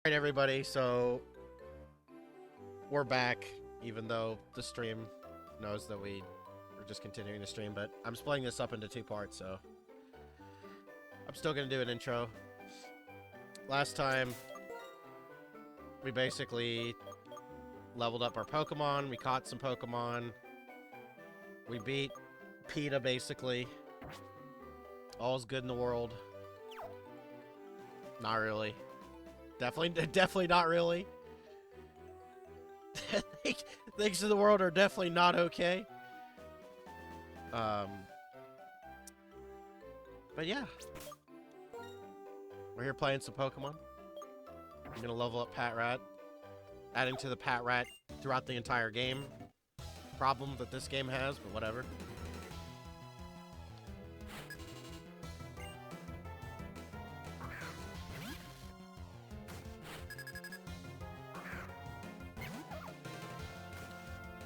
Alright, everybody, so we're back, even though the stream knows that we're just continuing the stream, but I'm splitting this up into two parts, so I'm still gonna do an intro. Last time, we basically leveled up our Pokemon, we caught some Pokemon, we beat PETA, basically. All's good in the world. Not really. Definitely not really. Things in the world are definitely not okay. But yeah. We're here playing some Pokemon. I'm gonna level up Patrat. Adding to the Patrat throughout the entire game. Problem that this game has, but whatever.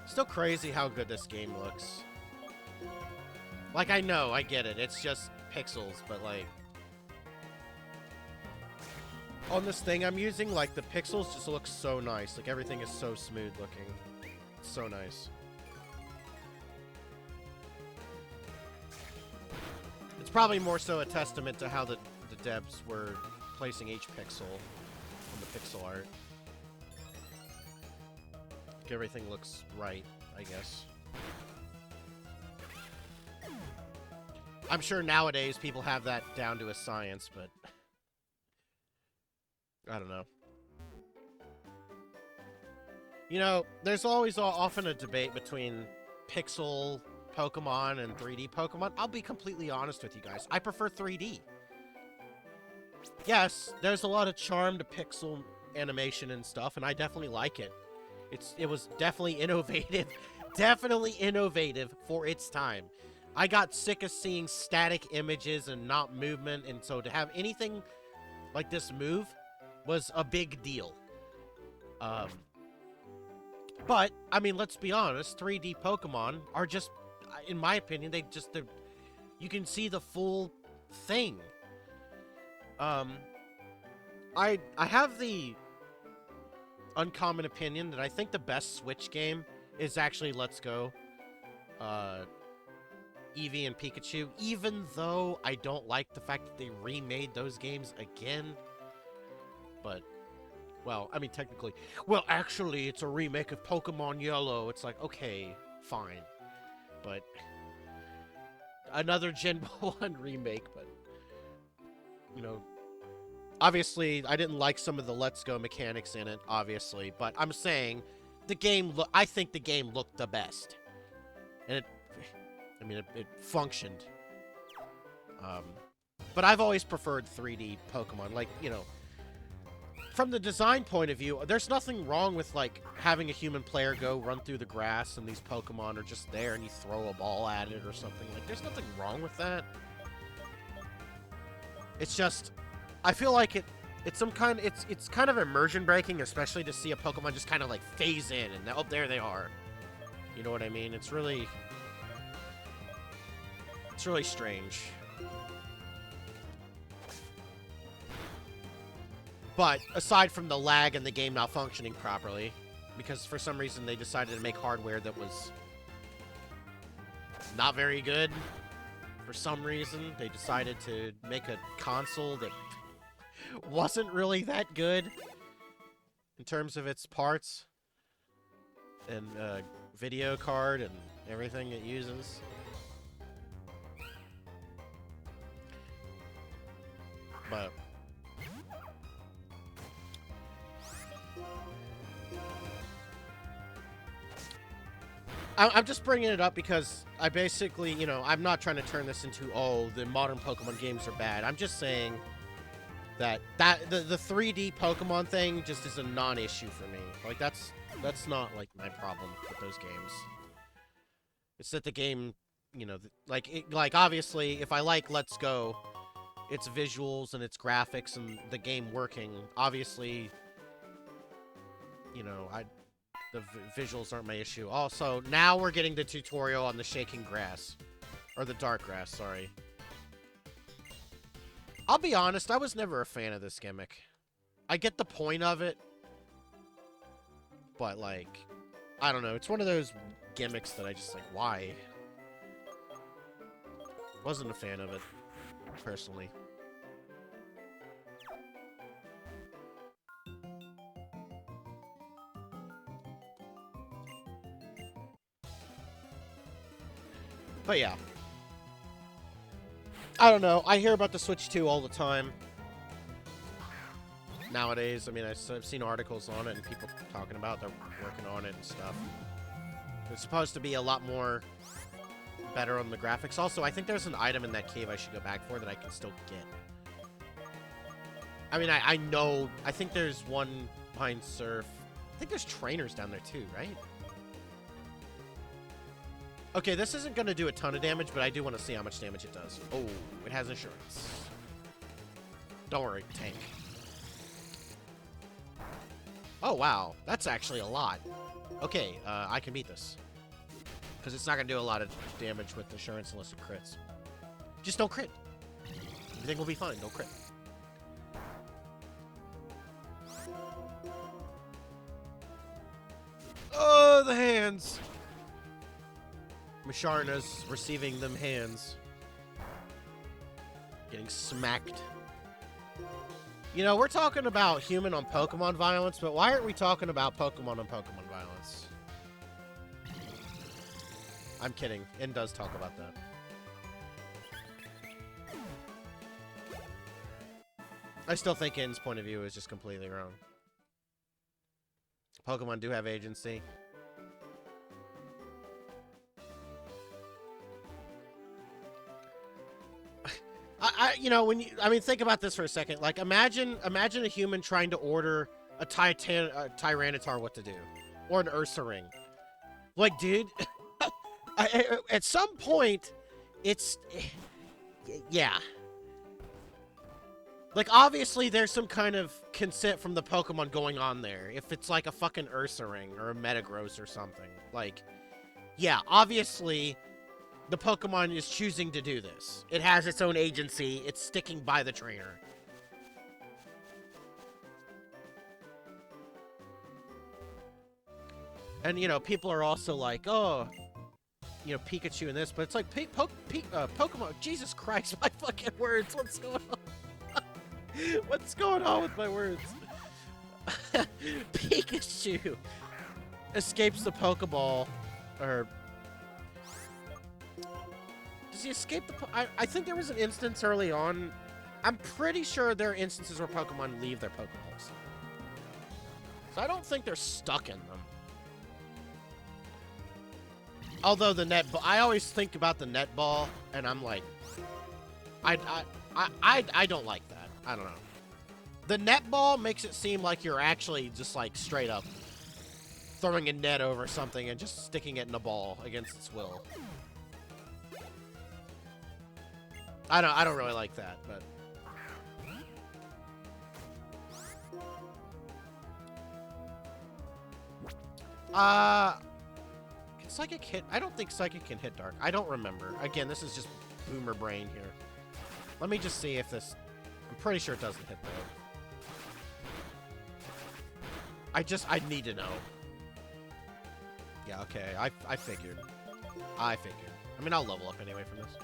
Still crazy how good this game looks. Like, I know, I get it. It's just pixels, but like... on this thing I'm using, like, the pixels just look so nice. Like, everything is so smooth looking. It's so nice. It's probably more so a testament to how the devs were placing each pixel on the pixel art. Like, everything looks right, I guess. I'm sure nowadays people have that down to a science, but... I don't know. You know, there's always often a debate between pixel Pokemon and 3D Pokemon. I'll be completely honest with you guys. I prefer 3D. Yes, there's a lot of charm to pixel animation and stuff, and I definitely like it. It was definitely innovative. Definitely innovative for its time. I got sick of seeing static images and not movement, and so to have anything like this move was a big deal. But, I mean, let's be honest, 3D Pokemon are just, in my opinion, you can see the full thing. I have the uncommon opinion that I think the best Switch game is actually Let's Go, Eevee and Pikachu, even though I don't like the fact that they remade those games again. But, well, I mean, technically, well, actually, it's a remake of Pokemon Yellow. It's like, okay, fine. But, another Gen 1 remake, but, you know, obviously, I didn't like some of the Let's Go mechanics in it, obviously, but I'm saying I think the game looked the best. And it functioned. But I've always preferred 3D Pokemon. Like, you know, from the design point of view, there's nothing wrong with, like, having a human player go run through the grass and these Pokemon are just there and you throw a ball at it or something. Like, there's nothing wrong with that. It's just, I feel like it's kind of immersion breaking, especially to see a Pokemon just kind of, like, phase in and, oh, there they are. You know what I mean? It's really strange. But, aside from the lag and the game not functioning properly, because for some reason they decided to make hardware that was not very good. For some reason, they decided to make a console that wasn't really that good in terms of its parts and video card and everything it uses. But I'm just bringing it up because I basically, you know, I'm not trying to turn this into, oh, the modern Pokemon games are bad. I'm just saying that the 3D Pokemon thing just is a non-issue for me. Like, that's not, like, my problem with those games. It's that the game, you know, like, obviously, if I like Let's Go, its visuals and its graphics and the game working, obviously, you know, the visuals aren't my issue. Also, now we're getting the tutorial on the shaking grass. Or the dark grass, sorry. I'll be honest, I was never a fan of this gimmick. I get the point of it, but, like, I don't know. It's one of those gimmicks that I just, like, why? Wasn't a fan of it, personally. But yeah. I don't know. I hear about the Switch 2 all the time. Nowadays, I mean, I've seen articles on it and people talking about they're working on it and stuff. It's supposed to be a lot more better on the graphics. Also, I think there's an item in that cave I should go back for that I can still get. I mean, I know, I think there's one behind Surf. I think there's trainers down there too, right? Okay, this isn't going to do a ton of damage, but I do want to see how much damage it does. Oh, it has insurance. Don't worry, tank. Oh, wow. That's actually a lot. Okay, I can beat this. Because it's not going to do a lot of damage with insurance unless it crits. Just don't crit. Everything will be fine. Don't crit. Oh, the hands. Musharna's receiving them hands. Getting smacked. You know, we're talking about human on Pokemon violence, but why aren't we talking about Pokemon on Pokemon violence? I'm kidding. N does talk about that. I still think N's point of view is just completely wrong. Pokemon do have agency. You know, when you, I mean, think about this for a second. Like, imagine a human trying to order a Tyranitar what to do, or an Ursaring. Like, dude, at some point, it's, yeah. Like, obviously, there's some kind of consent from the Pokemon going on there. If it's like a fucking Ursaring or a Metagross or something, like, yeah, obviously. The Pokemon is choosing to do this. It has its own agency. It's sticking by the trainer. And, you know, people are also like, oh, you know, Pikachu and this, but it's like, Pokemon, Jesus Christ, my fucking words, what's going on? What's going on with my words? Pikachu escapes the Pokeball, or... Does he escape the... I think there was an instance early on. I'm pretty sure there are instances where Pokemon leave their Pokeballs. So I don't think they're stuck in them. Although the net... I always think about the net ball, and I'm like... I don't like that. I don't know. The net ball makes it seem like you're actually just, like, straight up throwing a net over something and just sticking it in a ball against its will. I don't really like that, but can Psychic hit? I don't think Psychic can hit Dark. I don't remember. Again, this is just boomer brain here. Let me just see if this... I'm pretty sure it doesn't hit though. I need to know. Yeah, okay. I figured. I mean, I'll level up anyway from this.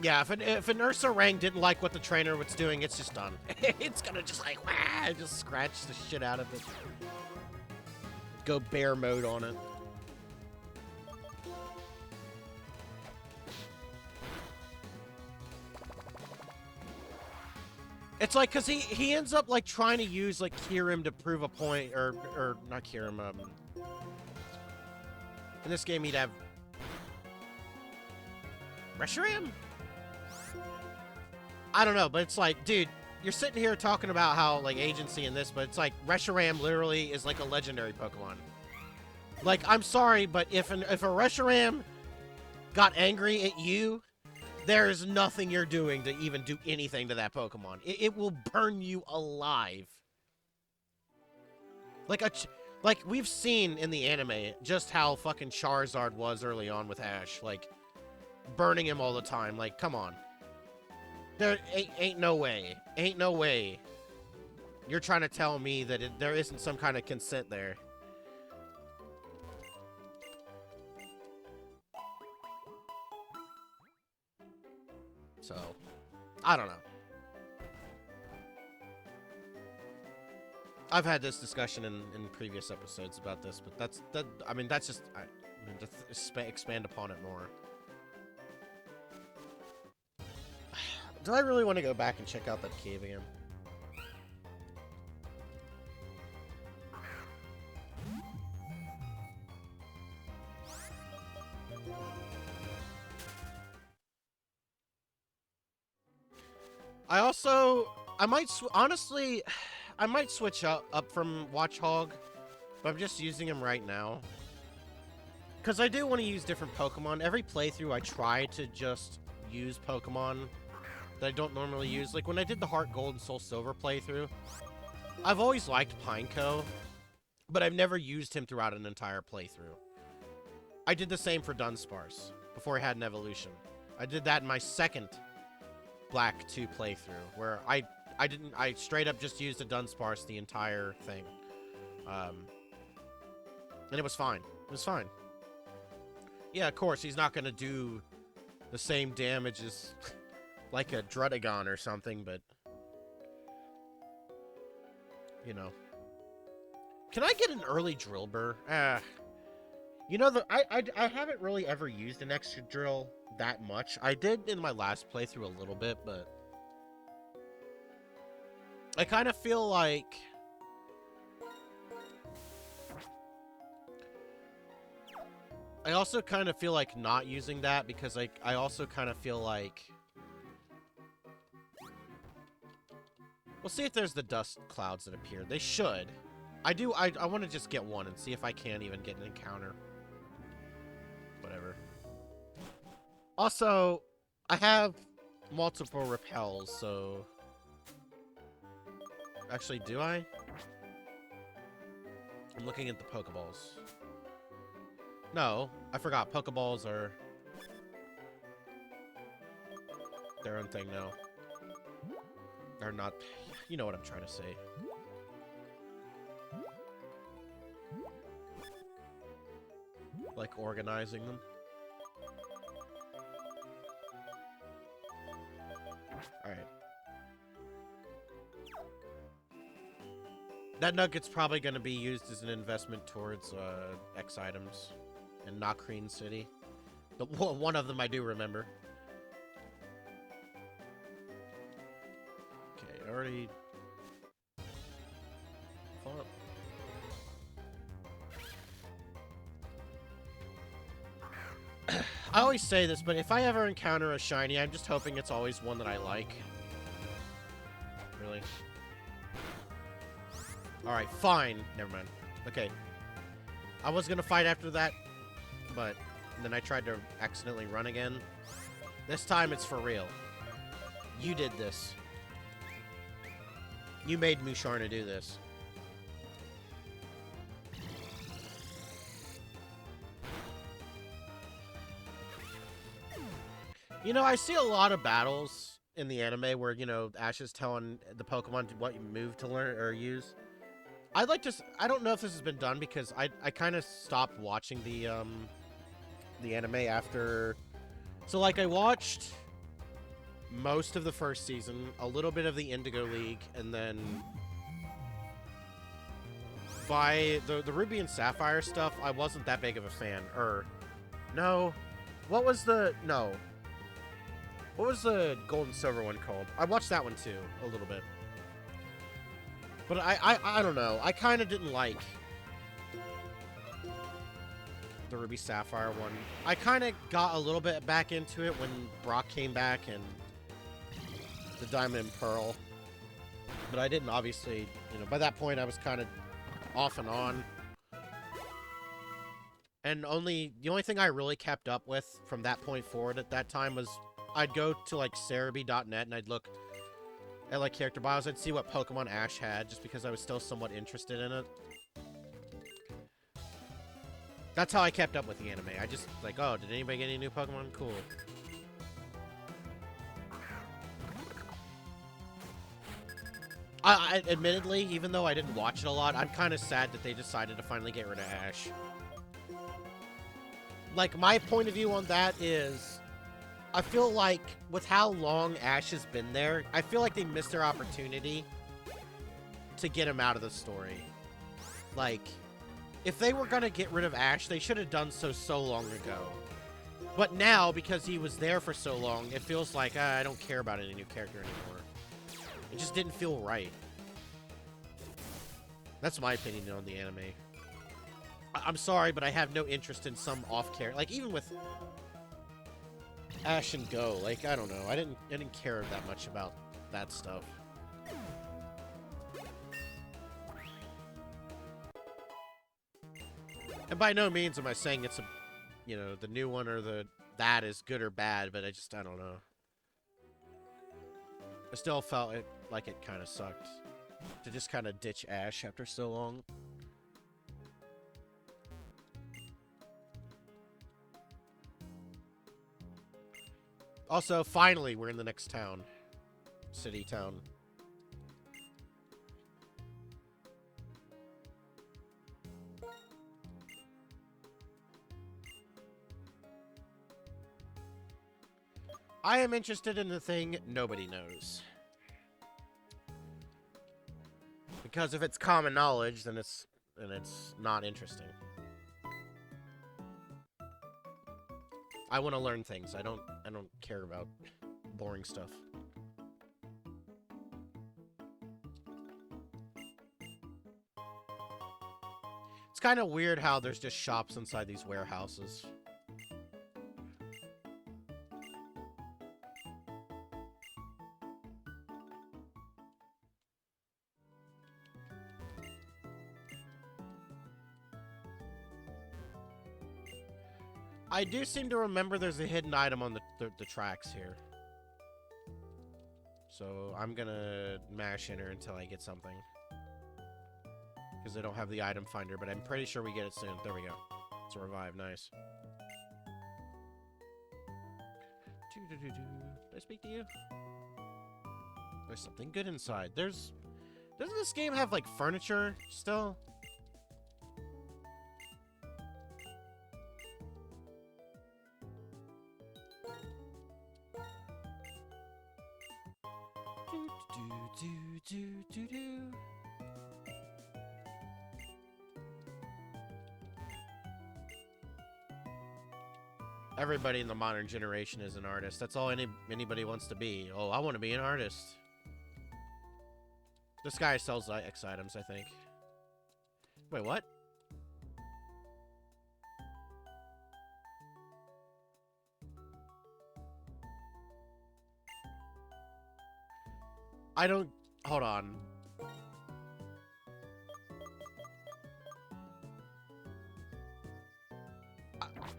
Yeah, if an Ursaring didn't like what the trainer was doing, it's just done. It's gonna just like, wah, just scratch the shit out of it. Go bear mode on it. It's like, cause he ends up like trying to use like Kyurem to prove a point, or not Kyurem. In this game, he'd have Reshiram. I don't know, but it's like, dude, you're sitting here talking about how, like, agency in this, but it's like, Reshiram literally is like a legendary Pokemon. Like, I'm sorry, but if a Reshiram got angry at you, there is nothing you're doing to even do anything to that Pokemon. It will burn you alive. Like, we've seen in the anime just how fucking Charizard was early on with Ash. Like, burning him all the time. Like, come on. There ain't no way. Ain't no way. You're trying to tell me that there isn't some kind of consent there. So, I don't know. I've had this discussion in previous episodes about this, but that's just expand upon it more. Do I really want to go back and check out that cave again? I might honestly, I might switch up from Watchog, but I'm just using him right now. Because I do want to use different Pokemon. Every playthrough I try to just use Pokemon that I don't normally use. Like when I did the Heart Gold and Soul Silver playthrough, I've always liked Pineco, but I've never used him throughout an entire playthrough. I did the same for Dunsparce before I had an evolution. I did that in my second Black 2 playthrough, where I straight up just used a Dunsparce the entire thing. And it was fine. It was fine. Yeah, of course, he's not going to do the same damage as like a Druddigon or something, but you know. Can I get an early Drillbur? You know, I haven't really ever used an extra drill that much. I did in my last playthrough a little bit, but I kind of feel like I also kind of feel like not using that because I also kind of feel like we'll see if there's the dust clouds that appear. They should. I want to just get one and see if I can even get an encounter. Whatever. Also, I have multiple repels, so actually, do I? I'm looking at the Pokeballs. No, I forgot. Pokeballs are their own thing now. They're not... You know what I'm trying to say. Like organizing them. Alright. That nugget's probably going to be used as an investment towards X items in Nocrine City. One of them I do remember. Okay, already... I always say this, but if I ever encounter a shiny, I'm just hoping it's always one that I like. Really? Alright, fine. Never mind. Okay. I was gonna fight after that, but then I tried to accidentally run again. This time it's for real. You did this. You made Musharna do this. You know, I see a lot of battles in the anime where, you know, Ash is telling the Pokemon what move to learn or use. I'd like to... I don't know if this has been done because I kind of stopped watching the anime after... So, like, I watched most of the first season, a little bit of the Indigo League, and then by the Ruby and Sapphire stuff, I wasn't that big of a fan. No. What was the... No. What was the Gold and Silver one called? I watched that one too, a little bit. But I don't know. I kind of didn't like the Ruby Sapphire one. I kind of got a little bit back into it when Brock came back and the Diamond and Pearl. But I didn't, obviously, you know, by that point I was kind of off and on. And the only thing I really kept up with from that point forward at that time was I'd go to, like, Cerebi.net and I'd look at, like, character bios. I'd see what Pokemon Ash had, just because I was still somewhat interested in it. That's how I kept up with the anime. I just, like, oh, did anybody get any new Pokemon? Cool. Admittedly, even though I didn't watch it a lot, I'm kind of sad that they decided to finally get rid of Ash. Like, my point of view on that is, I feel like with how long Ash has been there, I feel like they missed their opportunity to get him out of the story. Like, if they were gonna get rid of Ash, they should have done so long ago. But now, because he was there for so long, it feels like, I don't care about any new character anymore. It just didn't feel right. That's my opinion on the anime. I'm sorry, but I have no interest in some off-character. Like, even with Ash and Go, like, I don't know. I didn't care that much about that stuff. And by no means am I saying it's a, you know, the new one or that is good or bad, but I don't know. I still felt like it kind of sucked to just kind of ditch Ash after so long. Also, finally, we're in the next town. City town. I am interested in the thing nobody knows. Because if it's common knowledge, then it's not interesting. I want to learn things. I don't care about boring stuff. It's kind of weird how there's just shops inside these warehouses. I do seem to remember there's a hidden item on the tracks here. So I'm gonna mash enter until I get something. Because I don't have the item finder, but I'm pretty sure we get it soon. There we go. It's a revive, nice. Did I speak to you? There's something good inside. Doesn't this game have, like, furniture still? Everybody in the modern generation is an artist. That's all anybody wants to be. Oh, I want to be an artist. This guy sells X items, I think. Wait, what? I don't... Hold on.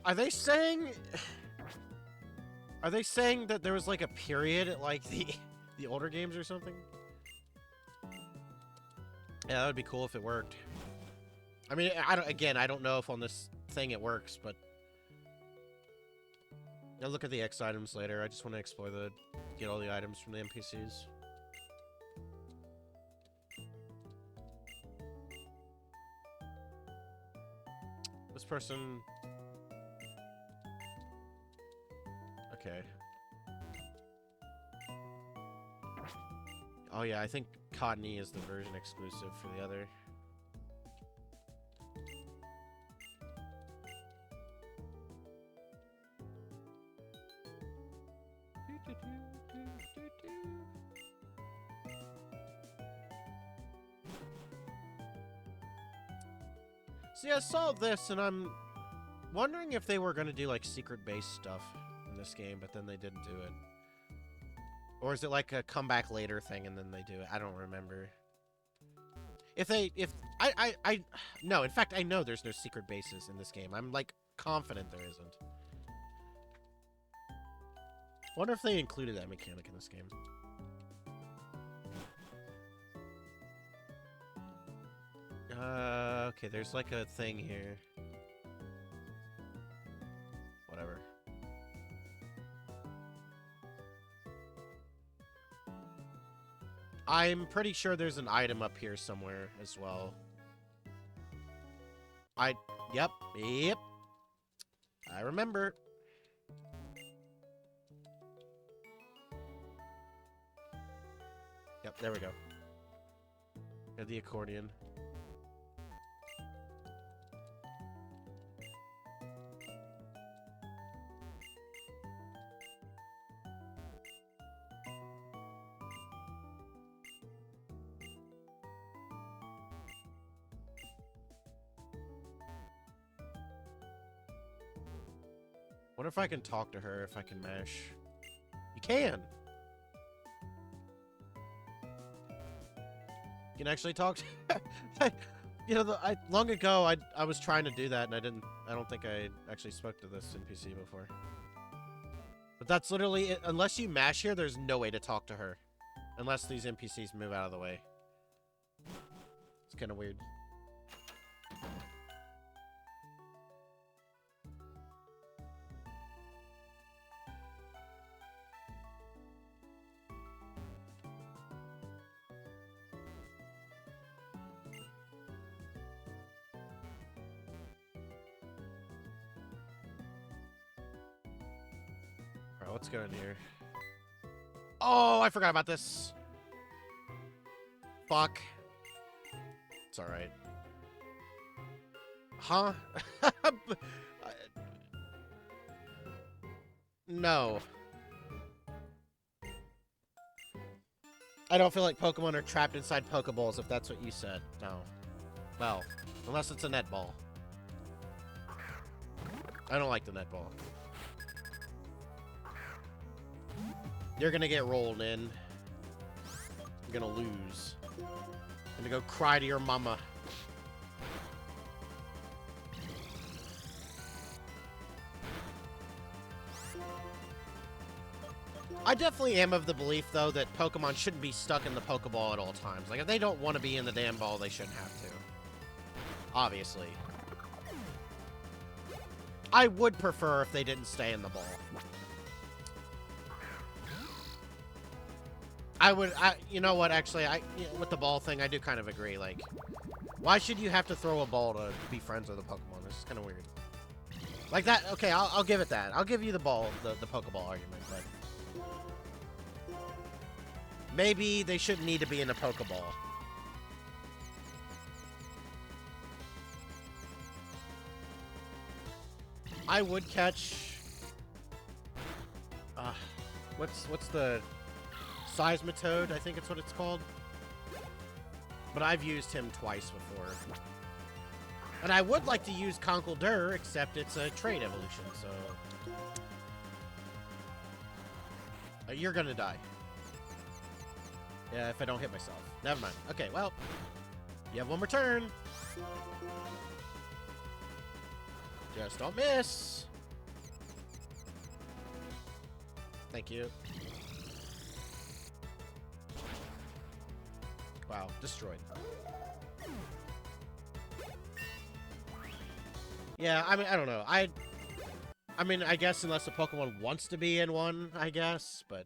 Are they saying... Are they saying that there was, like, a period at, like, the older games or something? Yeah, that would be cool if it worked. I mean, I don't know if on this thing it works, but... I'll look at the X items later. I just want to get all the items from the NPCs. This person... Okay. Oh yeah, I think Cottony is the version exclusive for the other. See, I saw this and I'm wondering if they were going to do like secret base stuff in this game, but then they didn't do it. Or is it like a come back later thing and then they do it? I don't remember. No, in fact, I know there's no secret bases in this game. I'm like confident there isn't. Wonder if they included that mechanic in this game. Okay, there's like a thing here. Whatever. I'm pretty sure there's an item up here somewhere as well. Yep. I remember. Yep, there we go. Got the accordion. Wonder if I can talk to her if I can mash. You can! You can actually talk to her. You know, long ago I was trying to do that and I don't think I actually spoke to this NPC before. But that's literally it. Unless you mash here, there's no way to talk to her. Unless these NPCs move out of the way. It's kind of weird. Alright, let's go in here. Oh, I forgot about this. Fuck. It's alright. Huh? No. I don't feel like Pokemon are trapped inside Pokeballs, if that's what you said. No. Well, unless it's a netball. I don't like the netball. You're gonna get rolled in. You're gonna lose. You're gonna go cry to your mama. I definitely am of the belief, though, that Pokemon shouldn't be stuck in the Pokeball at all times. Like, if they don't want to be in the damn ball, they shouldn't have to. Obviously. I would prefer if they didn't stay in the ball. You know what, actually, with the ball thing, I do kind of agree. Like, why should you have to throw a ball to be friends with a Pokemon? This is kind of weird. Like that, okay, I'll give it that. I'll give you the Pokeball argument, but maybe they shouldn't need to be in a Pokeball. I would catch... what's the... Seismitoad, I think it's what it's called. But I've used him twice before. And I would like to use Conkeldurr, except it's a trait evolution, so... You're gonna die. Yeah, if I don't hit myself. Never mind. Okay, well... You have one more turn! Just don't miss! Thank you. Wow, destroyed. Yeah, I mean, I don't know. I mean, I guess unless a Pokemon wants to be in one, I guess, but...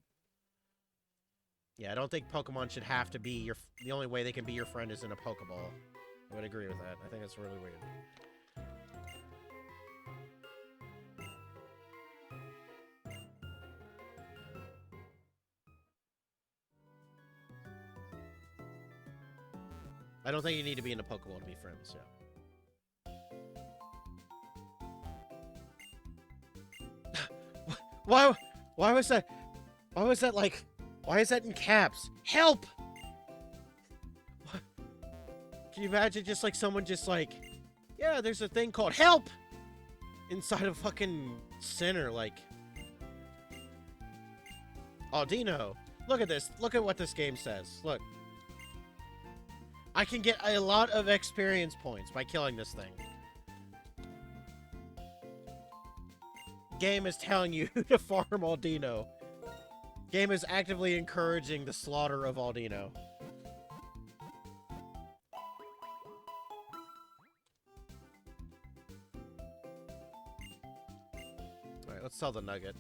Yeah, I don't think Pokemon should have to be your... The only way they can be your friend is in a Pokeball. I would agree with that. I think that's really weird. I don't think you need to be in a Pokeball to be friends, yeah. Why was that? Why was that like... Why is that in caps? Help! What? Can you imagine just like someone just like... Yeah, there's a thing called help! Inside a fucking center, like... Audino! Look at this. Look at what this game says. Look. I can get a lot of experience points by killing this thing. Game is telling you to farm Audino. Game is actively encouraging the slaughter of Audino. Alright, let's sell the nugget.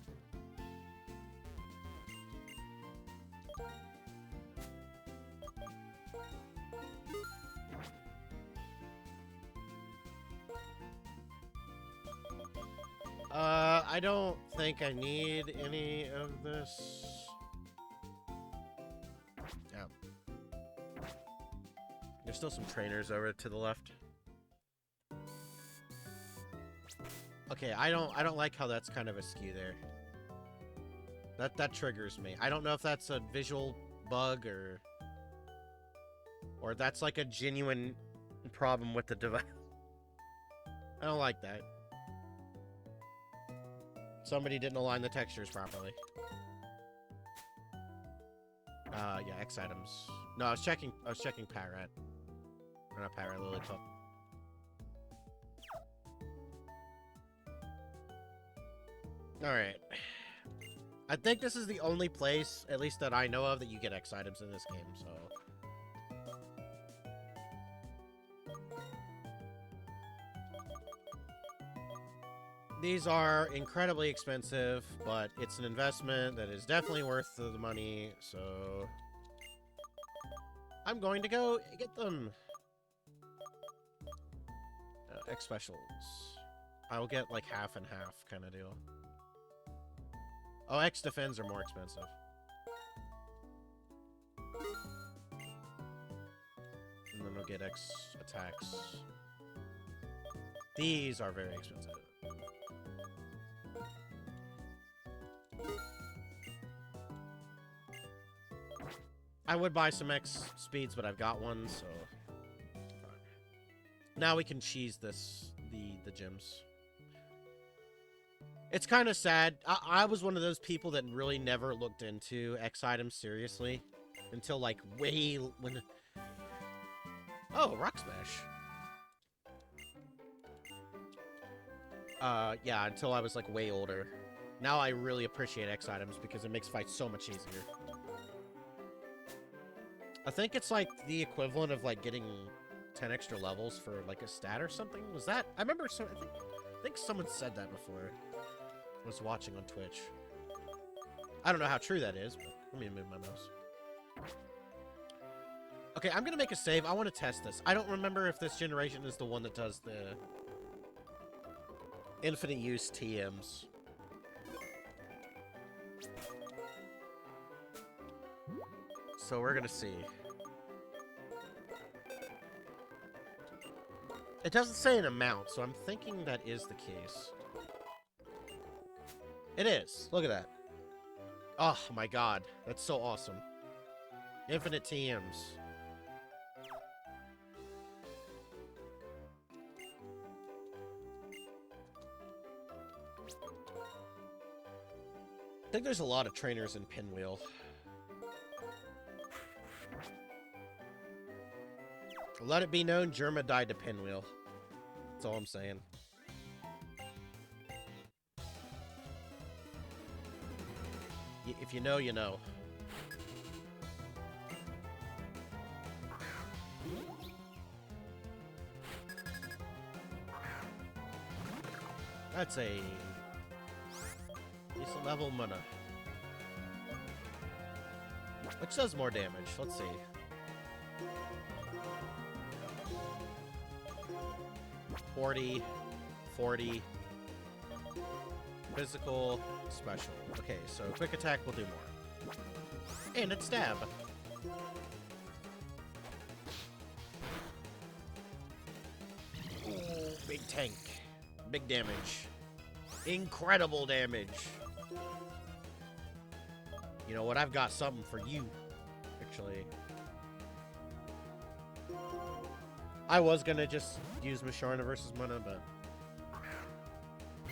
I don't think I need any of this. Yeah. There's still some trainers over to the left. Okay, I don't like how that's kind of askew there. That triggers me. I don't know if that's a visual bug or that's like a genuine problem with the device. I don't like that. Somebody didn't align the textures properly. Yeah, X items. No, I was checking Parrot. Or not Parrot, Lillipup. Alright. I think this is the only place, at least that I know of, that you get X items in this game, so... These are incredibly expensive, but it's an investment that is definitely worth the money, so... I'm going to go get them! X specials. I will get like half and half kind of deal. Oh, X defends are more expensive. And then I'll get X attacks. These are very expensive. I would buy some X speeds, but I've got one, so... Now we can cheese this, the gyms. It's kind of sad. I was one of those people that really never looked into X items seriously. Until, like, way... when. Oh, Rock Smash. Yeah, until I was, like, way older. Now I really appreciate X items because it makes fights so much easier. I think it's, like, the equivalent of, like, getting 10 extra levels for, like, a stat or something. Was that... I remember... I think someone said that before. I was watching on Twitch. I don't know how true that is, but let me move my mouse. Okay, I'm gonna make a save. I want to test this. I don't remember if this generation is the one that does the infinite use TMs. So we're gonna see. It doesn't say an amount, so I'm thinking that is the case. It is. Look at that. Oh my god. That's so awesome. Infinite TMs. I think there's a lot of trainers in Pinwheel. Let it be known, Germa died to Pinwheel. That's all I'm saying. If you know, you know. That's a decent level mana. Which does more damage. Let's see. $40. Physical, special. Okay, so quick attack will do more. And it's stab. Ooh, big tank. Big damage. Incredible damage. You know what? I've got something for you. Actually. I was gonna just use Musharna versus Mana, but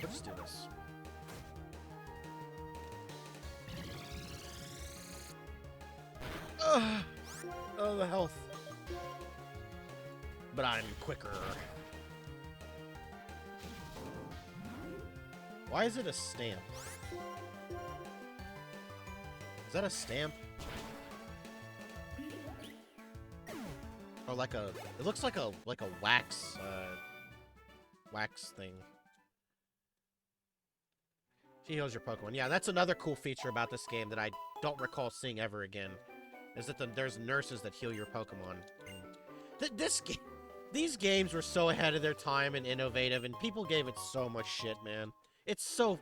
let's do this. Oh, the health. But I'm quicker. Why is it a stamp? Is that a stamp? Or like a... It looks like a wax, wax thing. She heals your Pokemon. Yeah, that's another cool feature about this game that I don't recall seeing ever again. Is that there's nurses that heal your Pokemon. These games were so ahead of their time and innovative, and people gave it so much shit, man. It's so...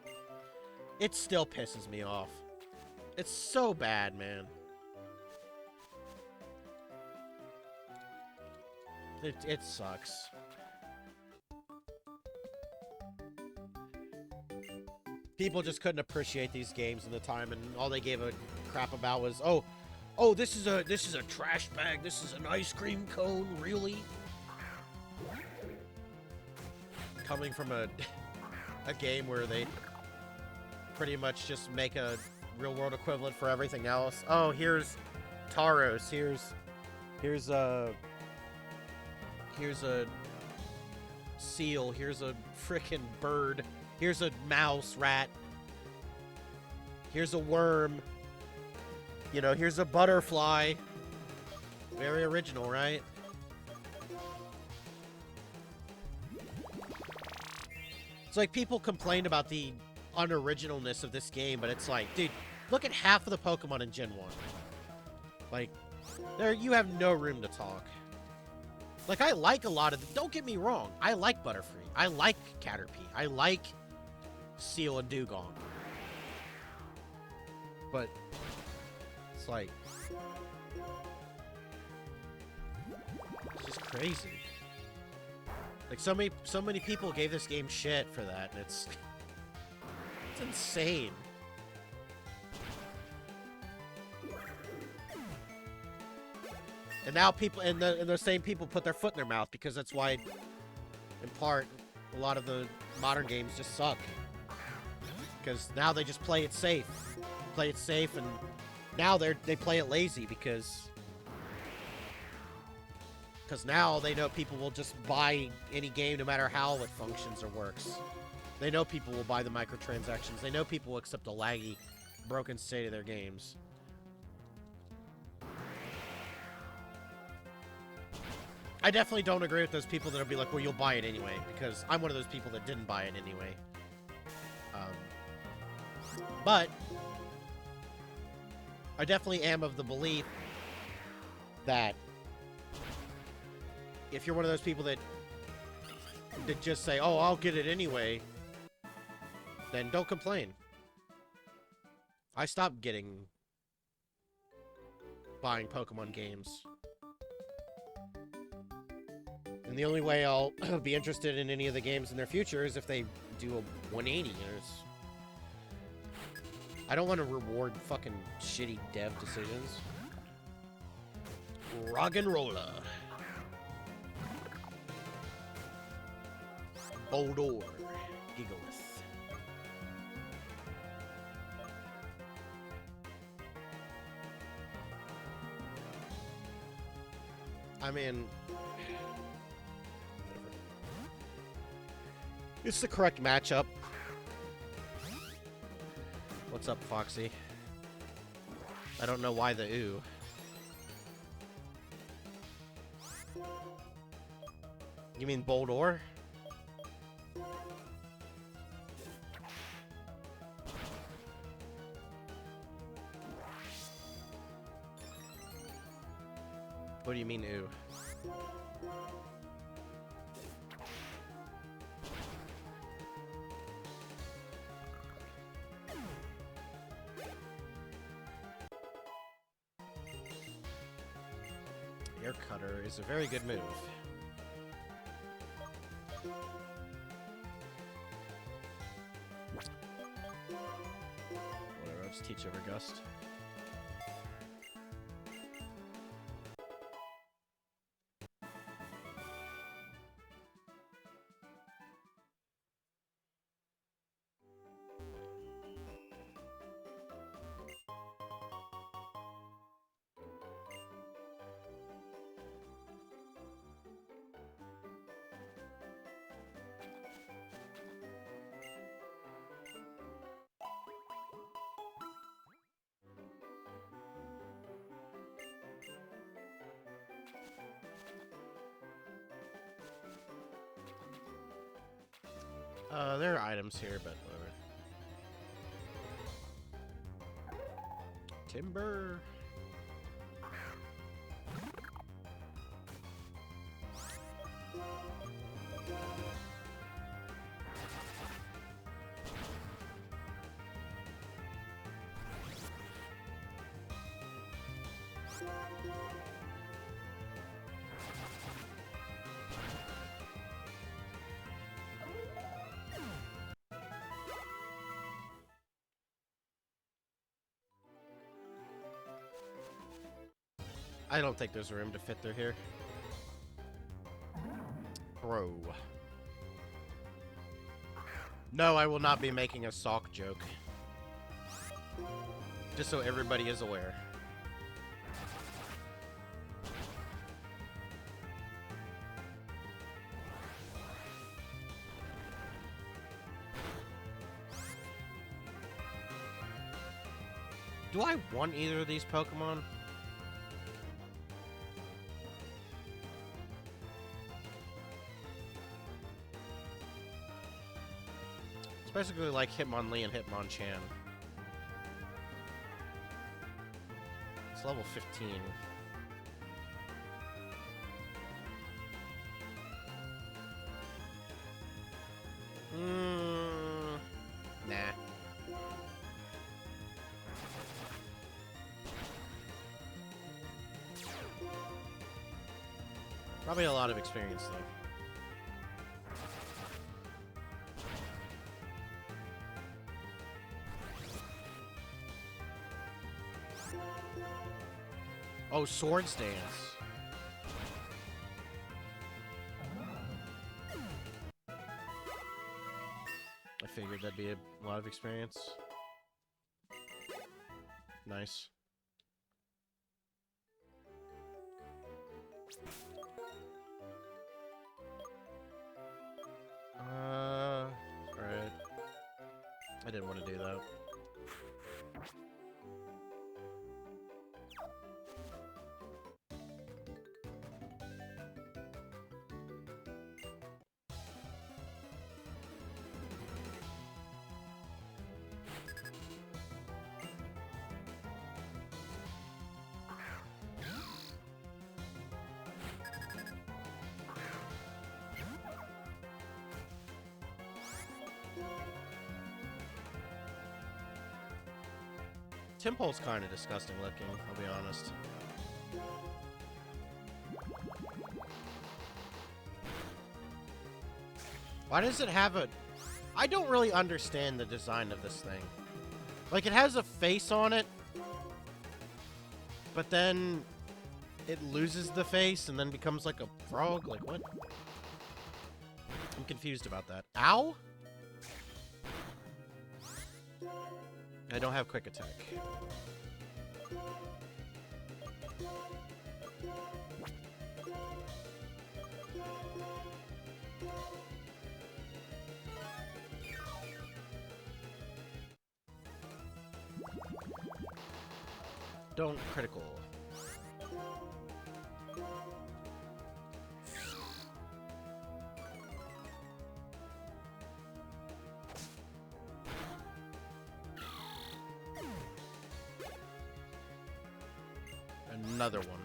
It still pisses me off. It's so bad, man. It sucks. People just couldn't appreciate these games in the time, and all they gave a crap about was, oh, this is a trash bag. This is an ice cream cone. Really? Coming from a game where they pretty much just make a real world equivalent for everything else. Oh, here's Taros. Here's a seal. Here's a frickin' bird. Here's a mouse, rat. Here's a worm. You know, here's a butterfly. Very original, right? It's like people complained about the unoriginalness of this game, but it's like, dude, look at half of the Pokemon in Gen 1. Like, there, you have no room to talk. Like, I like a lot of don't get me wrong, I like Butterfree. I like Caterpie. I like Seal and Dugong. But it's like, it's just crazy. Like, so many people gave this game shit for that, and it's insane. And now people, and those same people put their foot in their mouth, because that's why, in part, a lot of the modern games just suck. Because now they just play it safe. And now they play it lazy, because now they know people will just buy any game no matter how it functions or works. They know people will buy the microtransactions. They know people will accept the laggy, broken state of their games. I definitely don't agree with those people that'll be like, well, you'll buy it anyway, because I'm one of those people that didn't buy it anyway. But I definitely am of the belief that if you're one of those people that just say, oh, I'll get it anyway, then don't complain. I stopped buying Pokemon games. And the only way I'll be interested in any of the games in their future is if they do a 180. I don't want to reward fucking shitty dev decisions. Roggenrola. Boldore. Gigalith. I mean, it's the correct matchup. What's up, Foxy? I don't know why the ooh. You mean Boldore? What do you mean ooh? Air Cutter is a very good move. Whatever, I'll just teach over Gust. There are items here, but whatever. Timber. I don't think there's room to fit through here. Bro. No, I will not be making a sock joke. Just so everybody is aware. Do I want either of these Pokemon? It's basically like Hitmonlee and Hitmonchan. It's level 15. Nah. Probably a lot of experience, though. Oh, Swords Dance. I figured that'd be a lot of experience. Nice. Alright. I didn't want to do that. Tympol's kind of disgusting looking, I'll be honest. Why does it have a... I don't really understand the design of this thing. Like, it has a face on it, but then it loses the face and then becomes like a frog. Like, what? I'm confused about that. Ow? I don't have quick attack. Don't critical. Another one.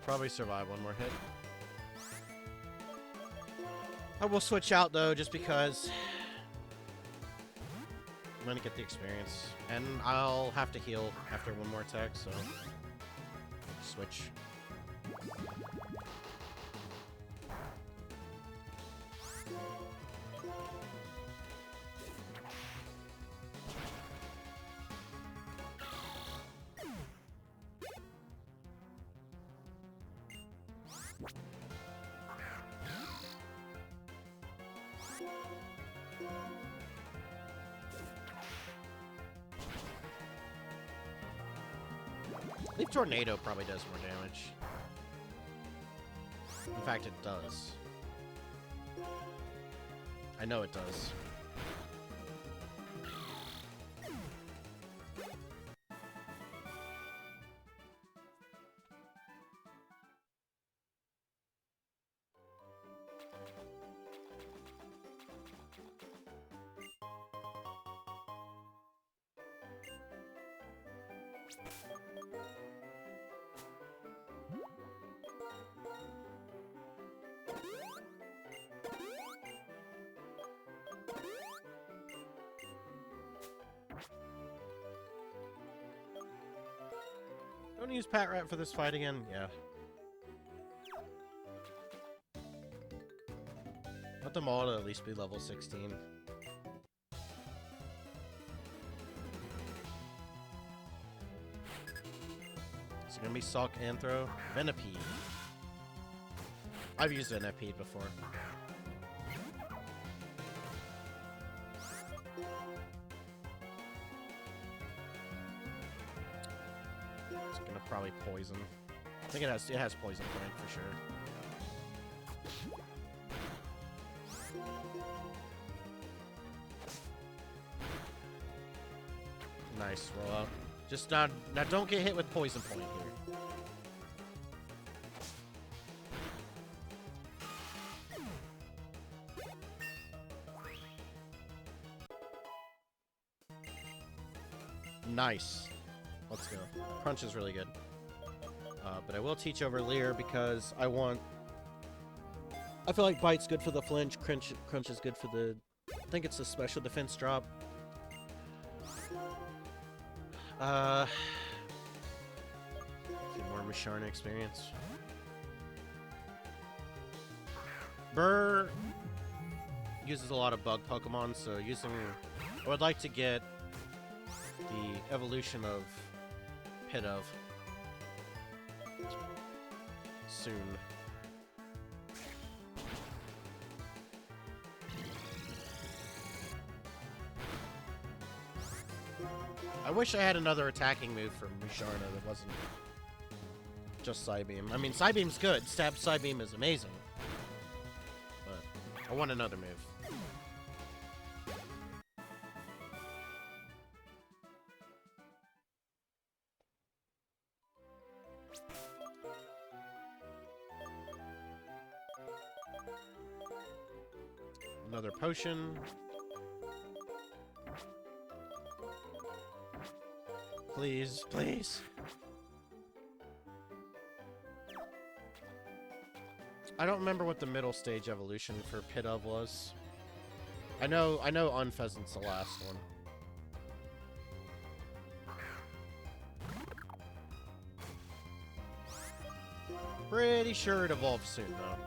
Probably survive one more hit. I will switch out though, just because I'm gonna get the experience, and I'll have to heal after one more attack, so switch. Leaf Tornado probably does more damage. In fact, it does. I know it does. want to use Patrat for this fight again? Yeah. Want them all to at least be level 16. It's gonna be Sulk, Anthro, Venipede. I've used Venipede before. It's gonna probably poison. I think it has poison point for sure. Nice roll up. Just now don't get hit with poison point here. Nice. Let's go. Crunch is really good. But I will teach over Leer because I feel like Bite's good for the flinch. Crunch is good for the... I think it's a special defense drop. A few more Musharna experience. Burr uses a lot of bug Pokemon, so I would like to get the evolution of Pidove soon. I wish I had another attacking move from Musharna that wasn't just Psybeam. I mean, Psybeam's good. Stab Psybeam is amazing. But I want another move. Another potion. Please, please. I don't remember what the middle stage evolution for Pidove was. I know Unpheasant's the last one. Pretty sure it evolves soon, though.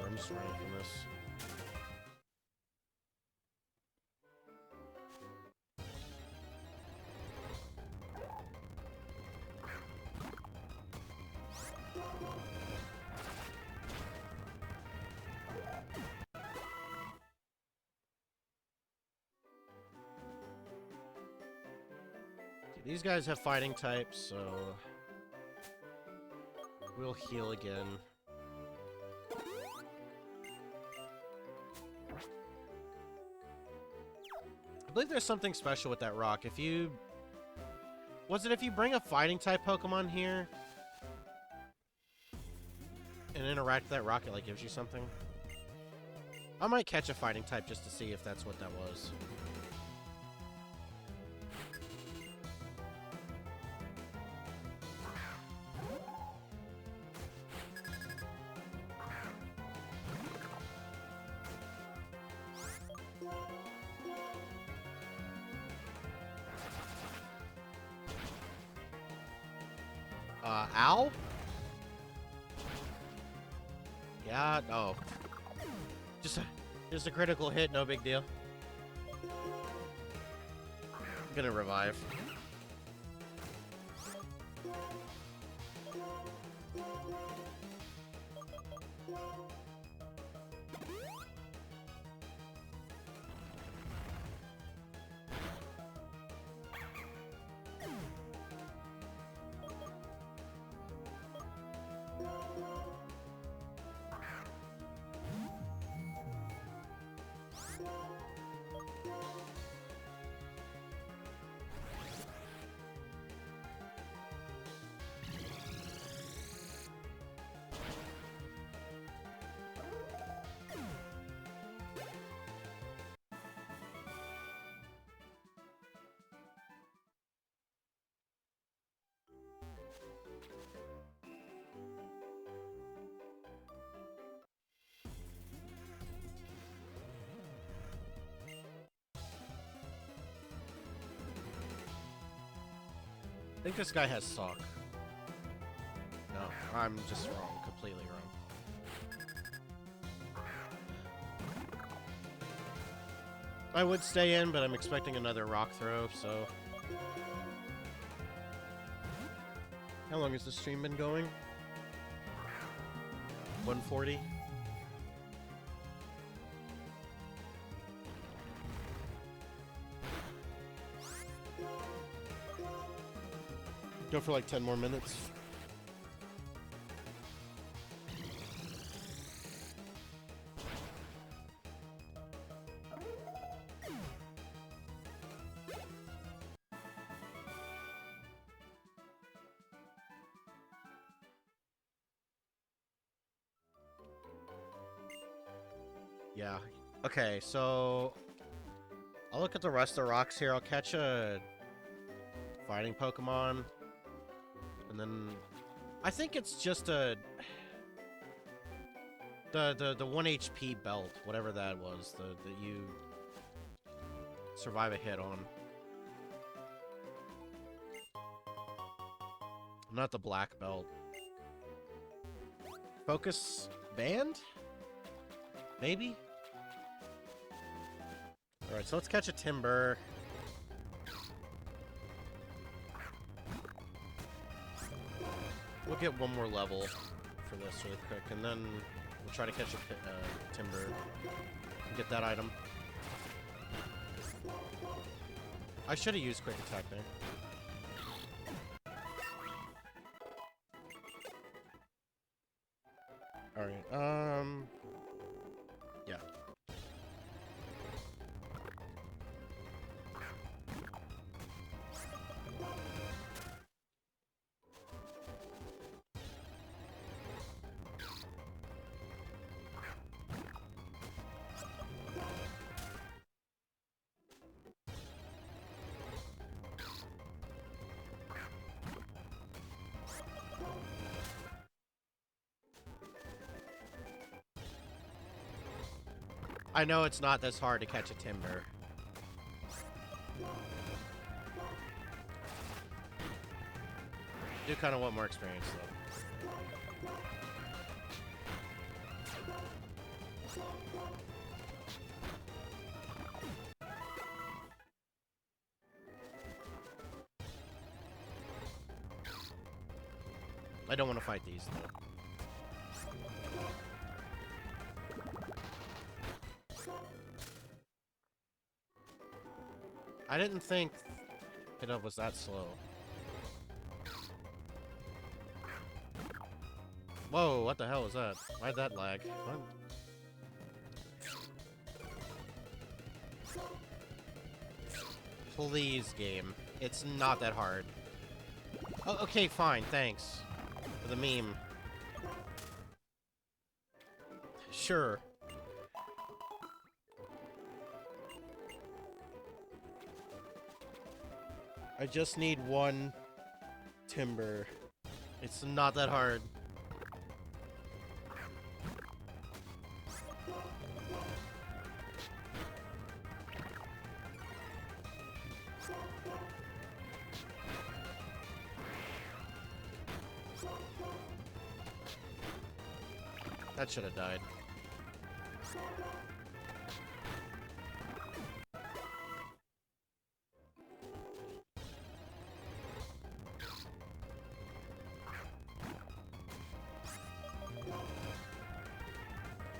I'm just running from this. These guys have fighting types, so we'll heal again. I believe there's something special with that rock. If you bring a fighting type Pokemon here and interact with that rock, it like gives you something? I might catch a fighting type just to see if that's what that was. Ow? Yeah, no. Just a critical hit, no big deal. I'm gonna revive. I think this guy has Sock. No, I'm just wrong. Completely wrong. I would stay in, but I'm expecting another rock throw, so... How long has the stream been going? 140? Go for like 10 more minutes. Yeah. Okay, so I'll look at the rest of the rocks here. I'll catch a fighting Pokemon. And then I think it's just a the 1 HP belt, whatever that was, that you survive a hit on. Not the black belt. Focus band? Maybe? Alright, so let's catch a Timber. We'll get one more level for this really quick, and then we'll try to catch a Timber and get that item. I should have used Quick Attack there. Alright, yeah. I know it's not this hard to catch a Timber. Do kind of want more experience, though. I don't want to fight these, though. I didn't think it was that slow. Whoa, what the hell was that? Why'd that lag? What? Please, game. It's not that hard. Oh, okay, fine, thanks. For the meme. Sure. I just need one Timber. It's not that hard. That should have died.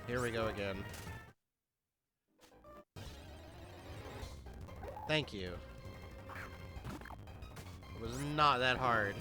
Here we go again. Thank you. It was not that hard.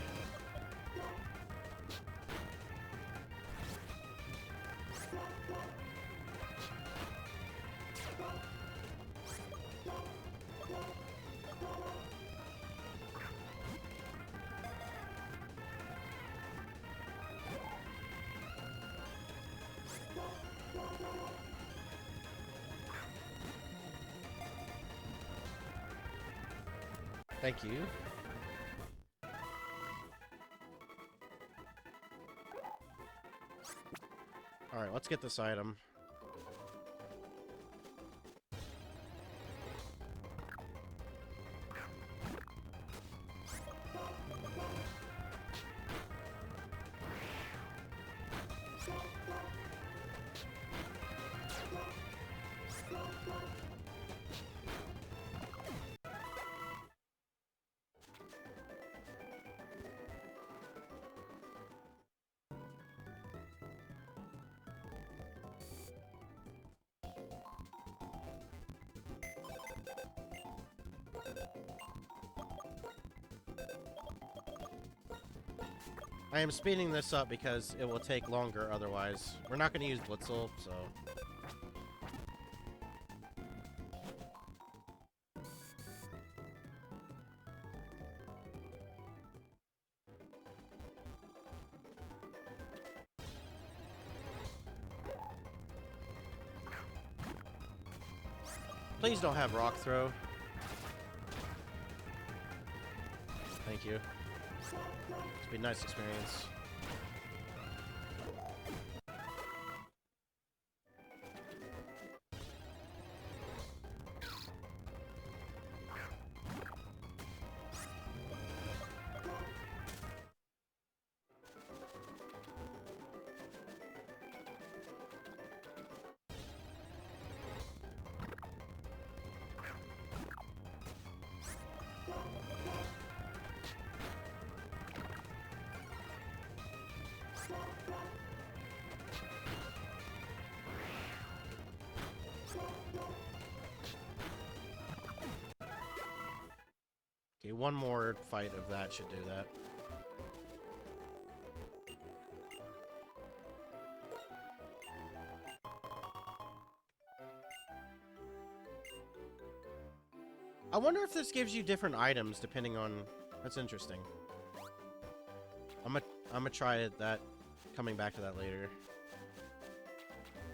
Thank you. Alright, let's get this item. I am speeding this up because it will take longer otherwise. We're not going to use Blitzel, so... Please don't have Rock Throw. Thank you. It's been a nice experience. Okay, one more fight of that should do that. I wonder if this gives you different items depending on... That's interesting. I'm gonna try that, coming back to that later.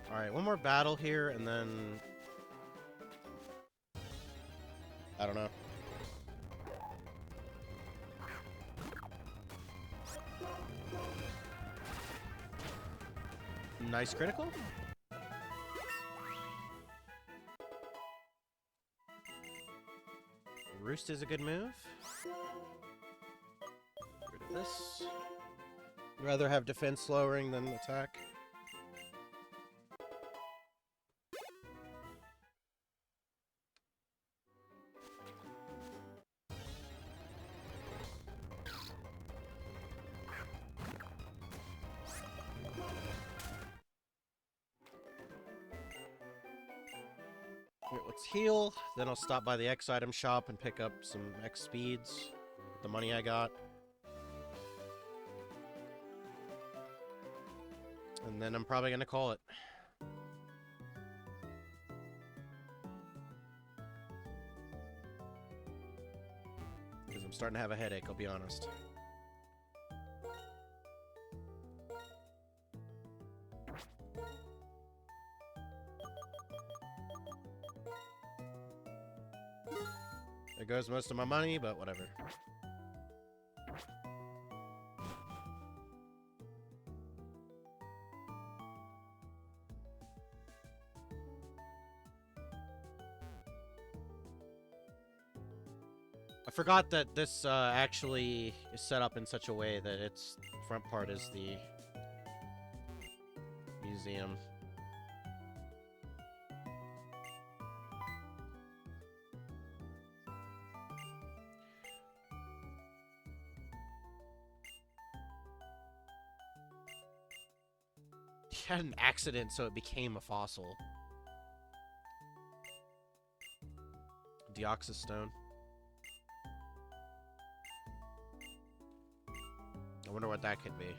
Alright, one more battle here, and then... I don't know. Nice critical. Roost is a good move. Get rid of this. I'd rather have defense lowering than attack. Alright, let's heal. Then I'll stop by the X item shop and pick up some X speeds with the money I got. And then I'm probably gonna call it. Because I'm starting to have a headache, I'll be honest. There goes most of my money, but whatever. I forgot that this actually is set up in such a way that its front part is the museum. He had an accident, so it became a fossil. Deoxys Stone. I wonder what that could be.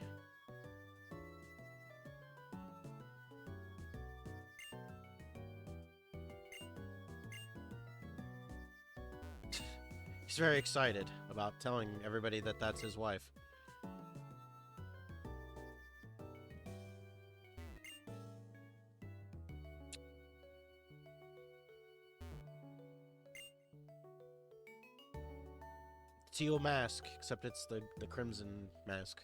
He's very excited about telling everybody that that's his wife. Teal mask, except it's the crimson mask.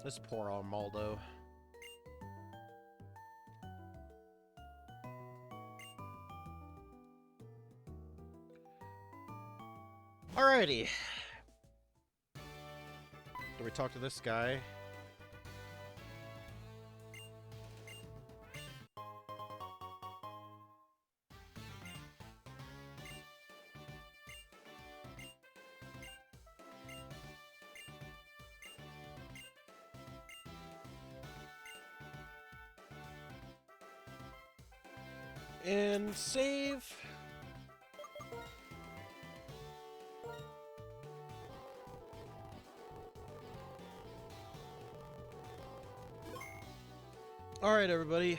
This poor Armaldo. Alrighty. Do we talk to this guy? And save. Alright, everybody.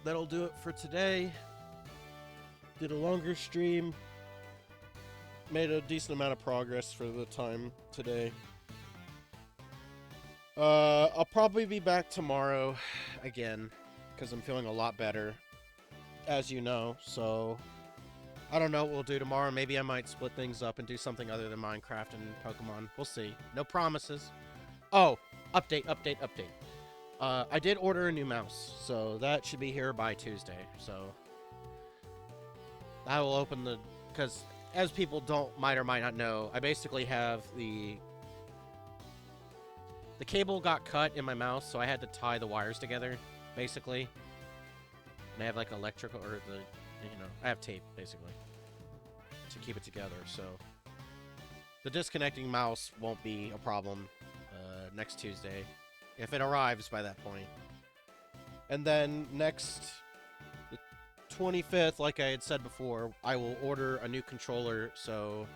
That'll do it for today. Did a longer stream. Made a decent amount of progress for the time today. I'll probably be back tomorrow again, because I'm feeling a lot better, as you know, so I don't know what we'll do tomorrow. Maybe I might split things up and do something other than Minecraft and Pokemon. We'll see. No promises. Oh, update. I did order a new mouse, so that should be here by Tuesday, so I will open the... because as people might or might not know, I basically have the cable got cut in my mouse, so I had to tie the wires together, basically. And I have like electrical, or I have tape, basically, to keep it together, so the disconnecting mouse won't be a problem next Tuesday, if it arrives by that point. And then next, the 25th, like I had said before, I will order a new controller, so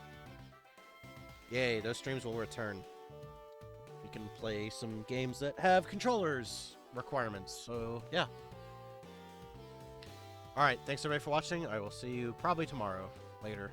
yay, those streams will return. We can play some games that have controllers requirements, so yeah. Alright, thanks everybody for watching. I will see you probably tomorrow. Later.